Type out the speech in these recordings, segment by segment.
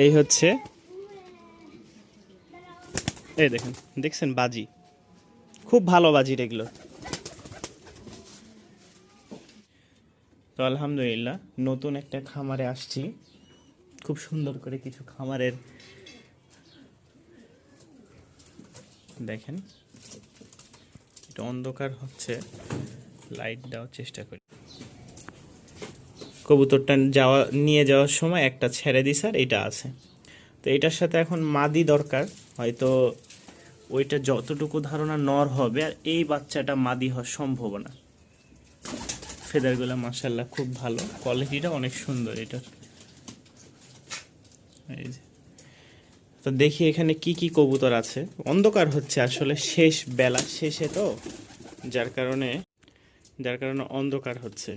এই হচ্ছে, এই দেখেন, দেখছেন বাজি, খুব ভালো বাজির এগুলো। তো আলহামদুলিল্লাহ নতুন একটা খামারে আসছি, খুব সুন্দর করে কিছু খামারের দেখেন, এটা অন্ধকার হচ্ছে, লাইট দেওয়ার চেষ্টা করি। কবুতরটা নিয়ে যাওয়ার সময় একটা ছেড়ে দিই স্যার, এটা আছে। তো এটার সাথে এখন মাদি দরকার, হয়তো ওইটা যতটুকু ধারণা নর হবে, আর এই বাচ্চাটা মাদি হওয়ার সম্ভাবনা। ফেদারগুলো মাশাআল্লাহ খুব ভালো, কোয়ালিটিটা অনেক সুন্দর এটার। এই যে, তো দেখি এখানে কি কি কবুতর আছে। অন্ধকার হচ্ছে আসলে, শেষ বেলা শেষে তো, যার কারণে অন্ধকার হচ্ছে।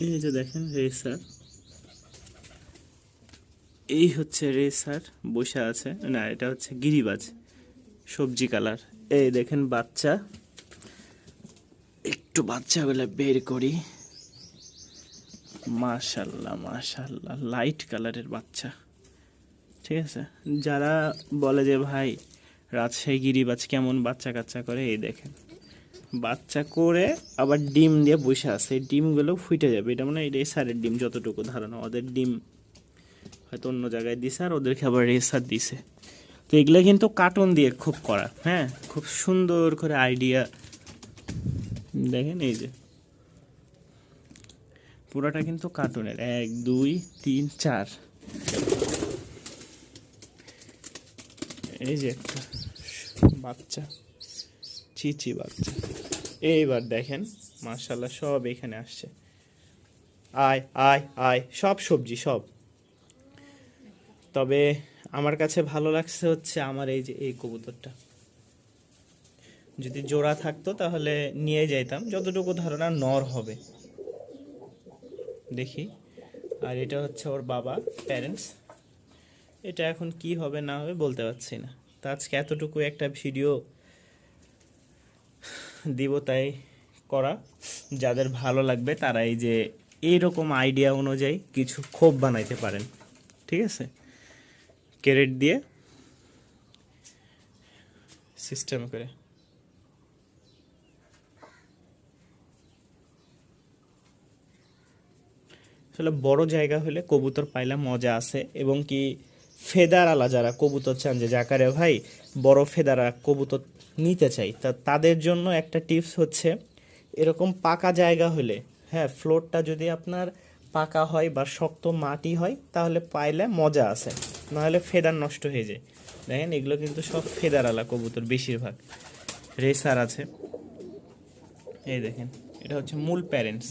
এই যে দেখেন রেসার, এই হচ্ছে রেসার বসে আছে, না এটা হচ্ছে গিরিবাজ, সবজি কালার। এই দেখেন বাচ্চা, একটু বাচ্চাগুলো বের করি, মাশাল্লাহ মাশাল্লাহ, লাইট কালারের বাচ্চা। ঠিক আছে, যারা বলে যে ভাই রাজশাহী গিরিবাজ কেমন বাচ্চা কাচ্চা করে, এই দেখেন বাচ্চা করে আবার ডিম দিয়ে বসে আছে, এই ডিমগুলো ফুটে যাবে। এটা মানে রেসারের ডিম, যতটুকু ধারণা। ওদের ডিম হয়তো অন্য জায়গায় দিছে, আর ওদেরকে আবার রেসার দিছে। তো এগুলো কিন্তু কার্টুন দিয়ে খুব করা, হ্যাঁ, খুব সুন্দর করে আইডিয়া। দেখেন এই যে পুরাটা কিন্তু কার্টুনের, 1 2 3 4। এই যে একটা বাচ্চা, চিচি বাচ্চা। এইবার দেখেন মাশাআল্লাহ সব এখানে আসছে, আয় আয় আয়, সব সবজি সব। তবে আমার কাছে ভালো লাগছে হচ্ছে আমার এই যে এই কবুতরটা, যদি জোড়া থাকতো তাহলে নিয়ে যাইতাম, যতটুকু ধারণা নর হবে। দেখি, আর এটা হচ্ছে ওর বাবা, প্যারেন্টস। এটা এখন কি হবে না হবে বলতে পারছি না। তো আজকে এতটুকু একটা ভিডিও দিব, তাই করা। যাদের ভালো লাগবে তারা এই যে এইরকম আইডিয়া অনুযায়ী কিছু খোপ বানাইতে পারেন, ঠিক আছে, ক্যারেট দিয়ে সিস্টেম করে। আসলে বড় জায়গা হলে কবুতর পাইলে মজা আছে, এবং কি ফেদারওয়ালা যারা কবুতর চান, যে জাকারে ভাই বড় ফেদারা কবুতর নিতে চাই, তা তাদের জন্য একটা টিপস হচ্ছে, এরকম পাকা জায়গা হলে, হ্যাঁ, ফ্লোরটা যদি আপনার পাকা হয় বা শক্ত মাটি হয়, তাহলে পাইলে মজা আছে, নাহলে ফেদার নষ্ট হয়ে যায়। দেখেন এগুলো কিন্তু সব ফেদারওয়ালা কবুতর বেশিরভাগ। রেসার আছে, এই দেখেন, এটা হচ্ছে মূল প্যারেন্টস।